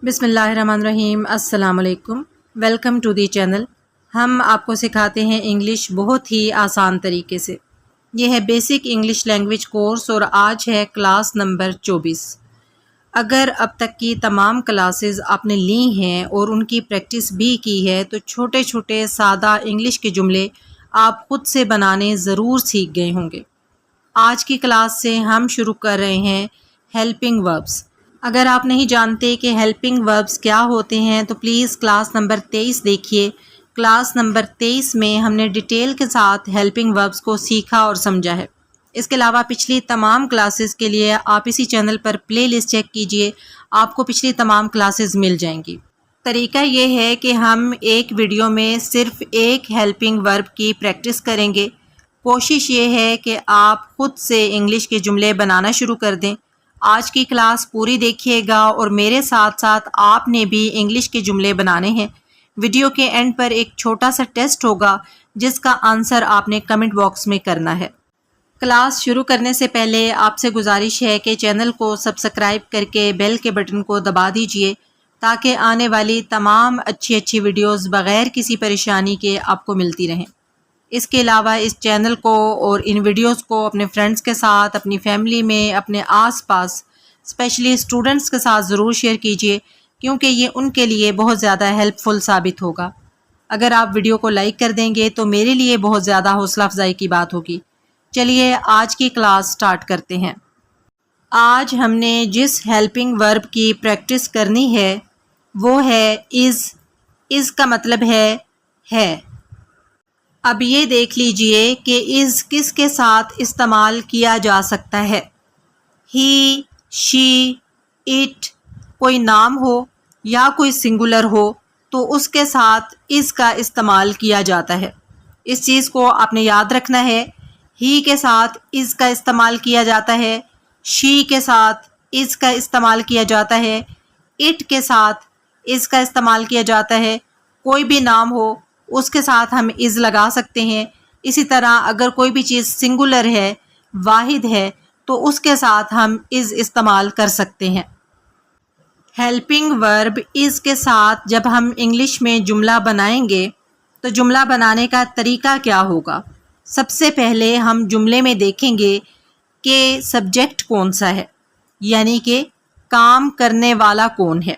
بسم اللہ الرحمن الرحیم۔ السلام علیکم، ویلکم ٹو دی چینل۔ ہم آپ کو سکھاتے ہیں انگلش بہت ہی آسان طریقے سے۔ یہ ہے بیسک انگلش لینگویج کورس اور آج ہے کلاس نمبر 24۔ اگر اب تک کی تمام کلاسز آپ نے لی ہیں اور ان کی پریکٹس بھی کی ہے تو چھوٹے چھوٹے سادہ انگلش کے جملے آپ خود سے بنانے ضرور سیکھ گئے ہوں گے۔ آج کی کلاس سے ہم شروع کر رہے ہیں ہیلپنگ وربس۔ اگر آپ نہیں جانتے کہ ہیلپنگ وربس کیا ہوتے ہیں تو پلیز کلاس نمبر 23 دیکھیے۔ کلاس نمبر 23 میں ہم نے ڈیٹیل کے ساتھ ہیلپنگ وربس کو سیکھا اور سمجھا ہے۔ اس کے علاوہ پچھلی تمام کلاسز کے لیے آپ اسی چینل پر پلے لسٹ چیک کیجئے، آپ کو پچھلی تمام کلاسز مل جائیں گی۔ طریقہ یہ ہے کہ ہم ایک ویڈیو میں صرف ایک ہیلپنگ ورب کی پریکٹس کریں گے۔ کوشش یہ ہے کہ آپ خود سے انگلش کے جملے بنانا شروع کر دیں۔ آج کی کلاس پوری دیکھیے گا اور میرے ساتھ ساتھ آپ نے بھی انگلش کے جملے بنانے ہیں۔ ویڈیو کے اینڈ پر ایک چھوٹا سا ٹیسٹ ہوگا جس کا آنسر آپ نے کمنٹ باکس میں کرنا ہے۔ کلاس شروع کرنے سے پہلے آپ سے گزارش ہے کہ چینل کو سبسکرائب کر کے بیل کے بٹن کو دبا دیجئے تاکہ آنے والی تمام اچھی ویڈیوز بغیر کسی پریشانی کے آپ کو ملتی رہیں۔ اس کے علاوہ اس چینل کو اور ان ویڈیوز کو اپنے فرینڈز کے ساتھ، اپنی فیملی میں، اپنے آس پاس اسپیشلی اسٹوڈنٹس کے ساتھ ضرور شیئر کیجئے کیونکہ یہ ان کے لیے بہت زیادہ ہیلپ فل ثابت ہوگا۔ اگر آپ ویڈیو کو لائک کر دیں گے تو میرے لیے بہت زیادہ حوصلہ افزائی کی بات ہوگی۔ چلیے آج کی کلاس سٹارٹ کرتے ہیں۔ آج ہم نے جس ہیلپنگ ورب کی پریکٹس کرنی ہے وہ ہے از کا مطلب ہے۔ اب یہ دیکھ لیجئے کہ از کس کے ساتھ استعمال کیا جا سکتا ہے۔ ہی، شی، اٹ، کوئی نام ہو یا کوئی سنگولر ہو تو اس کے ساتھ از کا استعمال کیا جاتا ہے۔ اس چیز کو آپ نے یاد رکھنا ہے۔ ہی کے ساتھ از کا استعمال کیا جاتا ہے، شی کے ساتھ از کا استعمال کیا جاتا ہے، اٹ کے ساتھ از کا استعمال کیا جاتا ہے۔ کوئی بھی نام ہو اس کے ساتھ ہم از لگا سکتے ہیں۔ اسی طرح اگر کوئی بھی چیز سنگولر ہے، واحد ہے، تو اس کے ساتھ ہم از استعمال کر سکتے ہیں۔ ہیلپنگ ورب از کے ساتھ جب ہم انگلش میں جملہ بنائیں گے تو جملہ بنانے کا طریقہ کیا ہوگا؟ سب سے پہلے ہم جملے میں دیکھیں گے کہ سبجیکٹ کون سا ہے، یعنی کہ کام کرنے والا کون ہے۔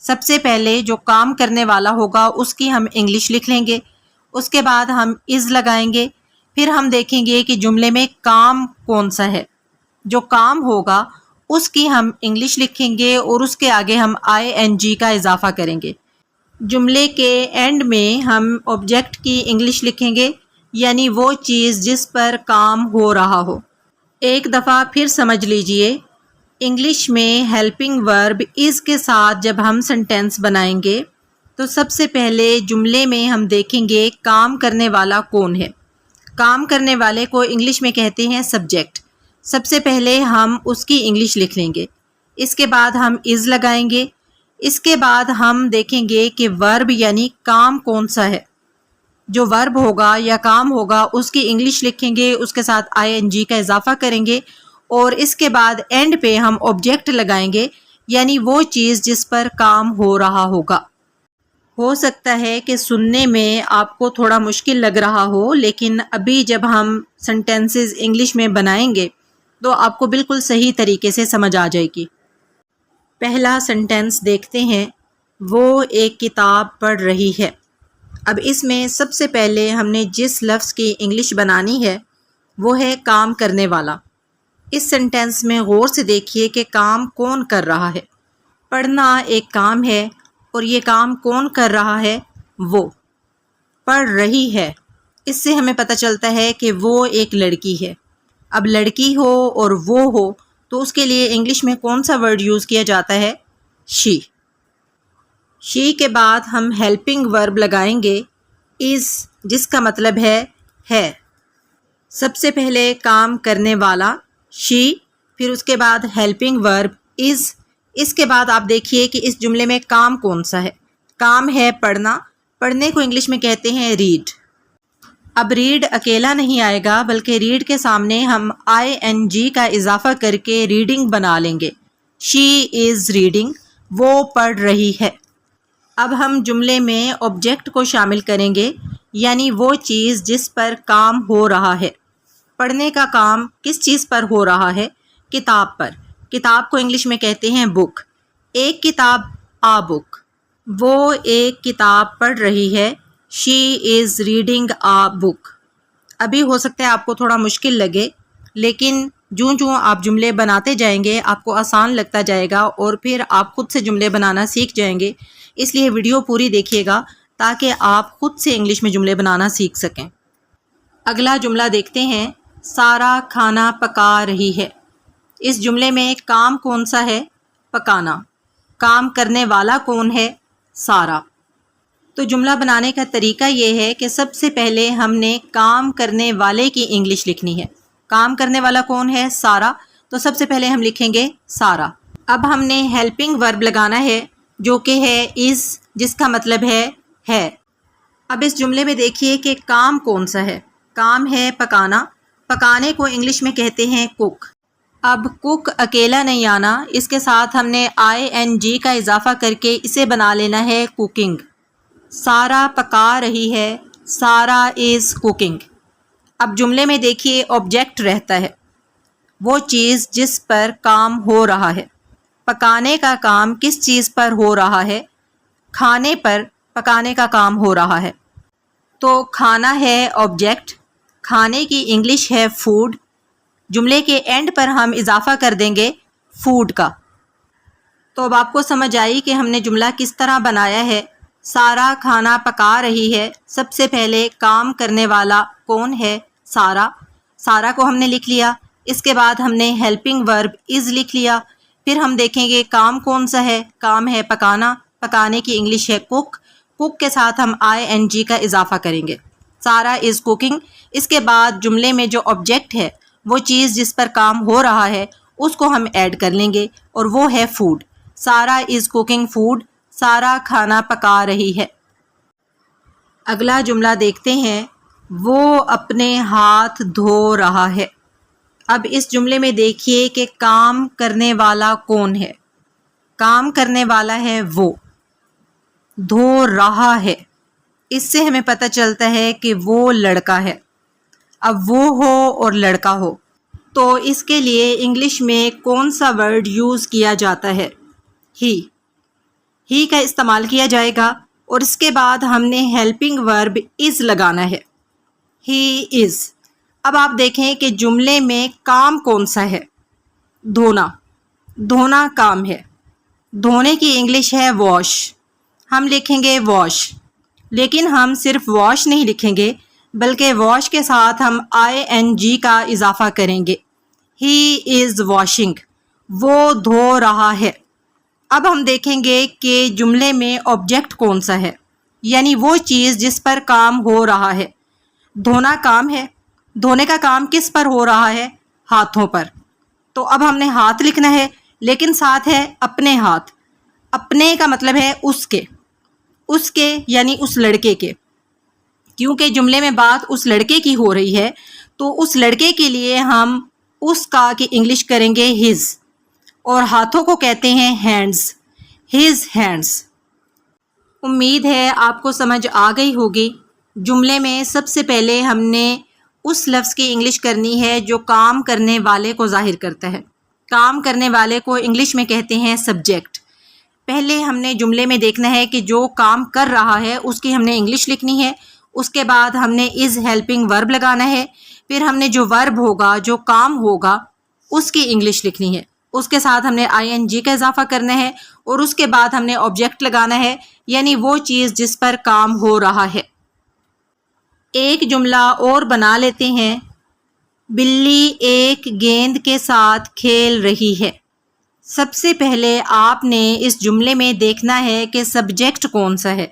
سب سے پہلے جو کام کرنے والا ہوگا اس کی ہم انگلش لکھ لیں گے، اس کے بعد ہم از لگائیں گے، پھر ہم دیکھیں گے کہ جملے میں کام کون سا ہے۔ جو کام ہوگا اس کی ہم انگلش لکھیں گے اور اس کے آگے ہم ING کا اضافہ کریں گے۔ جملے کے اینڈ میں ہم آبجیکٹ کی انگلش لکھیں گے، یعنی وہ چیز جس پر کام ہو رہا ہو۔ ایک دفعہ پھر سمجھ لیجئے، انگلش میں ہیلپنگ ورب از کے ساتھ جب ہم سنٹینس بنائیں گے تو سب سے پہلے جملے میں ہم دیکھیں گے کام کرنے والا کون ہے۔ کام کرنے والے کو انگلش میں کہتے ہیں سبجیکٹ۔ سب سے پہلے ہم اس کی انگلش لکھ لیں گے، اس کے بعد ہم از لگائیں گے، اس کے بعد ہم دیکھیں گے کہ ورب یعنی کام کون سا ہے۔ جو ورب ہوگا یا کام ہوگا اس کی انگلش لکھیں گے، اس کے ساتھ ING کا اضافہ کریں گے اور اس کے بعد اینڈ پہ ہم آبجیکٹ لگائیں گے، یعنی وہ چیز جس پر کام ہو رہا ہوگا۔ ہو سکتا ہے کہ سننے میں آپ کو تھوڑا مشکل لگ رہا ہو، لیکن ابھی جب ہم سنٹینسز انگلش میں بنائیں گے تو آپ کو بالکل صحیح طریقے سے سمجھ آ جائے گی۔ پہلا سنٹینس دیکھتے ہیں، وہ ایک کتاب پڑھ رہی ہے۔ اب اس میں سب سے پہلے ہم نے جس لفظ کی انگلش بنانی ہے وہ ہے کام کرنے والا۔ اس سنٹینس میں غور سے دیکھیے کہ کام کون کر رہا ہے۔ پڑھنا ایک کام ہے اور یہ کام کون کر رہا ہے؟ وہ پڑھ رہی ہے۔ اس سے ہمیں پتہ چلتا ہے کہ وہ ایک لڑکی ہے۔ اب لڑکی ہو اور وہ ہو تو اس کے لیے انگلش میں کون سا ورڈ یوز کیا جاتا ہے؟ شی۔ شی کے بعد ہم ہیلپنگ ورب لگائیں گے از، جس کا مطلب ہے۔ سب سے پہلے کام کرنے والا شی، پھر اس کے بعد ہیلپنگ ورب از۔ اس کے بعد آپ دیکھیے کہ اس جملے میں کام کون سا ہے۔ کام ہے پڑھنا، پڑھنے کو انگلش میں کہتے ہیں ریڈ۔ اب ریڈ اکیلا نہیں آئے گا بلکہ ریڈ کے سامنے ہم ING کا اضافہ کر کے ریڈنگ بنا لیں گے۔ شی از ریڈنگ۔ وہ پڑھ رہی ہے۔ اب ہم جملے میں آبجیکٹ کو شامل کریں گے، یعنی وہ چیز جس پر کام ہو رہا ہے۔ پڑھنے کا کام کس چیز پر ہو رہا ہے؟ کتاب پر۔ کتاب کو انگلش میں کہتے ہیں بک۔ ایک کتاب، آ بک۔ وہ ایک کتاب پڑھ رہی ہے، شی از ریڈنگ آ بک۔ ابھی ہو سکتا ہے آپ کو تھوڑا مشکل لگے، لیکن جوں آپ جملے بناتے جائیں گے آپ کو آسان لگتا جائے گا، اور پھر آپ خود سے جملے بنانا سیکھ جائیں گے۔ اس لیے ویڈیو پوری دیکھیے گا تاکہ آپ خود سے انگلش میں جملے بنانا سیکھ سکیں۔ اگلا جملہ دیکھتے ہیں، سارا کھانا پکا رہی ہے۔ اس جملے میں کام کون سا ہے؟ پکانا۔ کام کرنے والا کون ہے؟ سارا۔ تو جملہ بنانے کا طریقہ یہ ہے کہ سب سے پہلے ہم نے کام کرنے والے کی انگلش لکھنی ہے۔ کام کرنے والا کون ہے؟ سارا۔ تو سب سے پہلے ہم لکھیں گے سارا۔ اب ہم نے ہیلپنگ ورب لگانا ہے جو کہ ہے از، جس کا مطلب ہے۔ اب اس جملے میں دیکھیے کہ کام کون سا ہے۔ کام ہے پکانا۔ پکانے کو انگلش میں کہتے ہیں کوک۔ اب کوک اکیلا نہیں آنا، اس کے ساتھ ہم نے ING کا اضافہ کر کے اسے بنا لینا ہے کوکنگ۔ سارا پکا رہی ہے، سارا از کوکنگ۔ اب جملے میں دیکھیے آبجیکٹ رہتا ہے، وہ چیز جس پر کام ہو رہا ہے۔ پکانے کا کام کس چیز پر ہو رہا ہے؟ کھانے پر پکانے کا کام ہو رہا ہے۔ تو کھانا ہے آبجیکٹ، کھانے کی انگلش ہے فوڈ۔ جملے کے اینڈ پر ہم اضافہ کر دیں گے فوڈ کا۔ تو اب آپ کو سمجھ آئی کہ ہم نے جملہ کس طرح بنایا ہے۔ سارا کھانا پکا رہی ہے، سب سے پہلے کام کرنے والا کون ہے؟ سارا۔ سارا کو ہم نے لکھ لیا، اس کے بعد ہم نے ہیلپنگ ورب از لکھ لیا۔ پھر ہم دیکھیں گے کام کون سا ہے۔ کام ہے پکانا، پکانے کی انگلش ہے کوک۔ کوک کے ساتھ ہم ING کا اضافہ کریں گے، سارا از کوکنگ۔ اس کے بعد جملے میں جو آبجیکٹ ہے، وہ چیز جس پر کام ہو رہا ہے، اس کو ہم ایڈ کر لیں گے، اور وہ ہے فوڈ۔ سارا از کوکنگ فوڈ، سارا کھانا پکا رہی ہے۔ اگلا جملہ دیکھتے ہیں، وہ اپنے ہاتھ دھو رہا ہے۔ اب اس جملے میں دیکھیے کہ کام کرنے والا کون ہے۔ کام کرنے والا ہے وہ، دھو رہا ہے۔ اس سے ہمیں پتہ چلتا ہے کہ وہ لڑکا ہے۔ اب وہ ہو اور لڑکا ہو تو اس کے لیے انگلش میں کون سا ورڈ یوز کیا جاتا ہے؟ ہی کا استعمال کیا جائے گا، اور اس کے بعد ہم نے ہیلپنگ ورب از لگانا ہے، ہی از۔ اب آپ دیکھیں کہ جملے میں کام کون سا ہے؟ دھونا۔ دھونا کام ہے۔ دھونے کی انگلش ہے واش۔ ہم لکھیں گے واش، لیکن ہم صرف واش نہیں لکھیں گے، بلکہ واش کے ساتھ ہم ING کا اضافہ کریں گے، ہی از واشنگ۔ وہ دھو رہا ہے۔ اب ہم دیکھیں گے کہ جملے میں آبجیکٹ کون سا ہے، یعنی وہ چیز جس پر کام ہو رہا ہے۔ دھونا کام ہے۔ دھونے کا کام کس پر ہو رہا ہے؟ ہاتھوں پر۔ تو اب ہم نے ہاتھ لکھنا ہے، لیکن ساتھ ہے اپنے ہاتھ۔ اپنے کا مطلب ہے اس کے یعنی اس لڑکے کے، کیونکہ جملے میں بات اس لڑکے کی ہو رہی ہے، تو اس لڑکے کے لیے ہم اس کا کی انگلش کریں گے ہز، اور ہاتھوں کو کہتے ہیں ہینڈز، ہز ہینڈز۔ امید ہے آپ کو سمجھ آ گئی ہوگی۔ جملے میں سب سے پہلے ہم نے اس لفظ کی انگلش کرنی ہے جو کام کرنے والے کو ظاہر کرتا ہے۔ کام کرنے والے کو انگلش میں کہتے ہیں سبجیکٹ۔ پہلے ہم نے جملے میں دیکھنا ہے کہ جو کام کر رہا ہے اس کی ہم نے انگلش لکھنی ہے، اس کے بعد ہم نے از ہیلپنگ ورب لگانا ہے، پھر ہم نے جو ورب ہوگا، جو کام ہوگا، اس کی انگلش لکھنی ہے، اس کے ساتھ ہم نے ING کا اضافہ کرنا ہے، اور اس کے بعد ہم نے آبجیکٹ لگانا ہے، یعنی وہ چیز جس پر کام ہو رہا ہے۔ ایک جملہ اور بنا لیتے ہیں، بلی ایک گیند کے ساتھ کھیل رہی ہے۔ سب سے پہلے آپ نے اس جملے میں دیکھنا ہے کہ سبجیکٹ کون سا ہے۔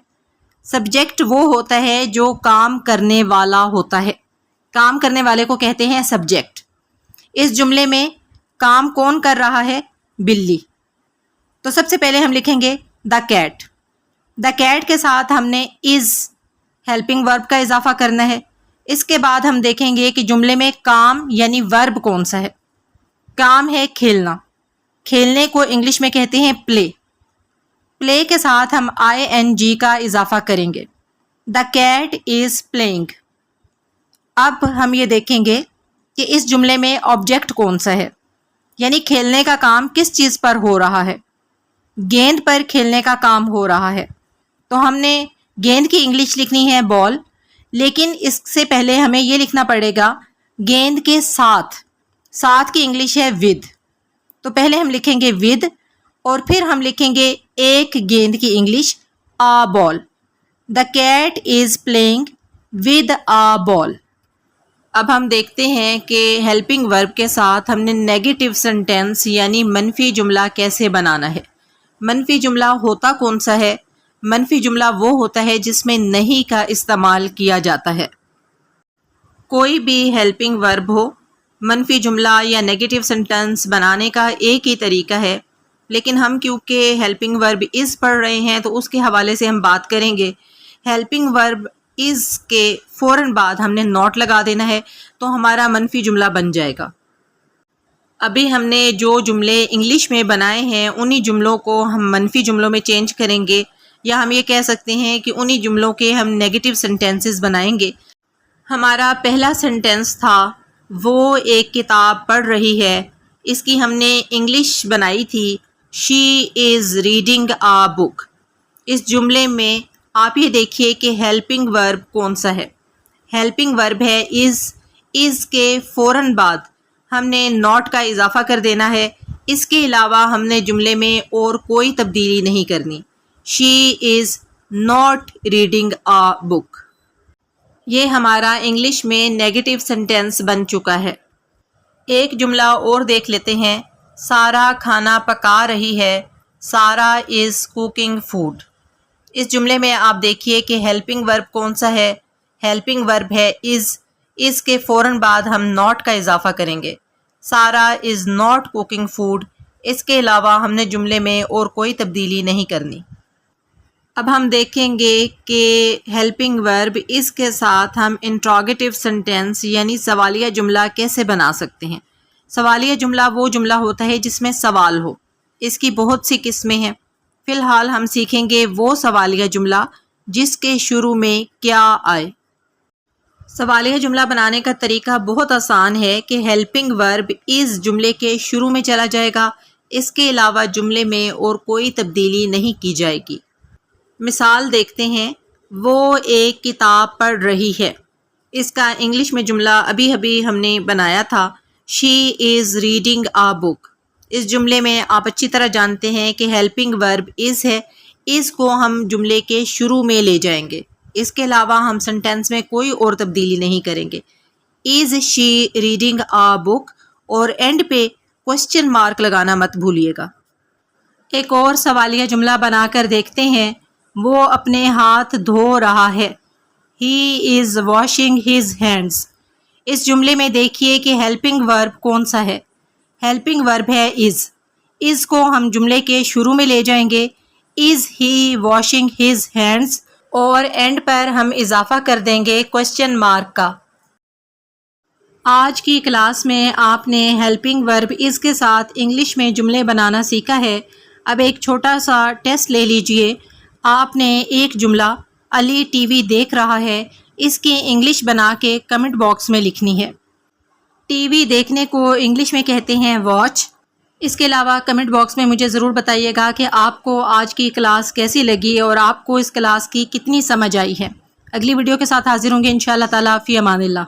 سبجیکٹ وہ ہوتا ہے جو کام کرنے والا ہوتا ہے۔ کام کرنے والے کو کہتے ہیں سبجیکٹ۔ اس جملے میں کام کون کر رہا ہے؟ بلی۔ تو سب سے پہلے ہم لکھیں گے دا کیٹ۔ دا کیٹ کے ساتھ ہم نے از ہیلپنگ ورب کا اضافہ کرنا ہے۔ اس کے بعد ہم دیکھیں گے کہ جملے میں کام یعنی ورب کون سا ہے۔ کام ہے کھیلنا۔ کھیلنے کو انگلش میں کہتے ہیں پلے۔ پلے کے ساتھ ہم ING کا اضافہ کریں گے. The cat is playing. اب ہم یہ دیکھیں گے کہ اس جملے میں آبجیکٹ کون سا ہے، یعنی کھیلنے کا کام کس چیز پر ہو رہا ہے. گیند پر کھیلنے کا کام ہو رہا ہے، تو ہم نے گیند کی انگلش لکھنی ہے بال، لیکن اس سے پہلے ہمیں یہ لکھنا پڑے گا گیند کے ساتھ کی انگلش ہے ود. تو پہلے ہم لکھیں گے ود اور پھر ہم لکھیں گے ایک گیند کی English a ball. The cat is playing with a ball. اب ہم دیکھتے ہیں کہ ہیلپنگ ورب کے ساتھ ہم نے نیگیٹو سینٹینس یعنی منفی جملہ کیسے بنانا ہے. منفی جملہ ہوتا کون سا ہے؟ منفی جملہ وہ ہوتا ہے جس میں نہیں کا استعمال کیا جاتا ہے. کوئی بھی ہیلپنگ ورب ہو، منفی جملہ یا نیگیٹو سینٹینس بنانے کا ایک ہی طریقہ ہے، لیکن ہم کیونکہ ہیلپنگ ورب از پڑھ رہے ہیں تو اس کے حوالے سے ہم بات کریں گے. ہیلپنگ ورب از کے فوراً بعد ہم نے ناٹ لگا دینا ہے تو ہمارا منفی جملہ بن جائے گا. ابھی ہم نے جو جملے انگلش میں بنائے ہیں انہی جملوں کو ہم منفی جملوں میں چینج کریں گے، یا ہم یہ کہہ سکتے ہیں کہ انہی جملوں کے ہم نیگیٹو سینٹینسز بنائیں گے. ہمارا پہلا سینٹینس تھا وہ ایک کتاب پڑھ رہی ہے، اس کی ہم نے انگلش بنائی تھی شی از ریڈنگ آ بک. اس جملے میں آپ یہ دیکھیے کہ ہیلپنگ ورب کون سا ہے. ہیلپنگ ورب ہے از کے فوراً بعد ہم نے ناٹ کا اضافہ کر دینا ہے. اس کے علاوہ ہم نے جملے میں اور کوئی تبدیلی نہیں کرنی. شی از ناٹ ریڈنگ آ بک. یہ ہمارا انگلش میں نیگیٹو سینٹینس بن چکا ہے. ایک جملہ اور دیکھ لیتے ہیں. سارا کھانا پکا رہی ہے. سارا از کوکنگ فوڈ. اس جملے میں آپ دیکھیے کہ ہیلپنگ ورب کون سا ہے. ہیلپنگ ورب ہے از کے فوراً بعد ہم ناٹ کا اضافہ کریں گے. سارا از ناٹ کوکنگ فوڈ. اس کے علاوہ ہم نے جملے میں اور کوئی تبدیلی نہیں کرنی. اب ہم دیکھیں گے کہ ہیلپنگ ورب اس کے ساتھ ہم انٹروگیٹو سینٹینس یعنی سوالیہ جملہ کیسے بنا سکتے ہیں. سوالیہ جملہ وہ جملہ ہوتا ہے جس میں سوال ہو. اس کی بہت سی قسمیں ہیں. فی الحال ہم سیکھیں گے وہ سوالیہ جملہ جس کے شروع میں کیا آئے. سوالیہ جملہ بنانے کا طریقہ بہت آسان ہے کہ ہیلپنگ ورب اس جملے کے شروع میں چلا جائے گا. اس کے علاوہ جملے میں اور کوئی تبدیلی نہیں کی جائے گی. مثال دیکھتے ہیں. وہ ایک کتاب پڑھ رہی ہے. اس کا انگلش میں جملہ ابھی ہم نے بنایا تھا شی از ریڈنگ آ بک. اس جملے میں آپ اچھی طرح جانتے ہیں کہ ہیلپنگ ورب از ہے. اس کو ہم جملے کے شروع میں لے جائیں گے. اس کے علاوہ ہم سینٹینس میں کوئی اور تبدیلی نہیں کریں گے. از شی ریڈنگ آ بک اور اینڈ پہ کوسچن مارک لگانا مت بھولیے گا. ایک اور سوالیہ جملہ بنا کر دیکھتے ہیں. وہ اپنے ہاتھ دھو رہا ہے. ہی از واشنگ ہز ہینڈز. اس جملے میں دیکھیے کہ ہیلپنگ ورب کون سا ہے. ہیلپنگ ورب ہے از کو ہم جملے کے شروع میں لے جائیں گے. از ہی واشنگ ہز ہینڈز اور اینڈ پر ہم اضافہ کر دیں گے کوسچن مارک کا. آج کی کلاس میں آپ نے ہیلپنگ ورب از کے ساتھ انگلش میں جملے بنانا سیکھا ہے. اب ایک چھوٹا سا ٹیسٹ لے لیجئے. آپ نے ایک جملہ علی ٹی وی دیکھ رہا ہے اس کی انگلش بنا کے کمنٹ باکس میں لکھنی ہے. ٹی وی دیکھنے کو انگلش میں کہتے ہیں واچ. اس کے علاوہ کمنٹ باکس میں مجھے ضرور بتائیے گا کہ آپ کو آج کی کلاس کیسی لگی اور آپ کو اس کلاس کی کتنی سمجھ آئی ہے. اگلی ویڈیو کے ساتھ حاضر ہوں گے انشاءاللہ تعالیٰ. فی امان اللہ.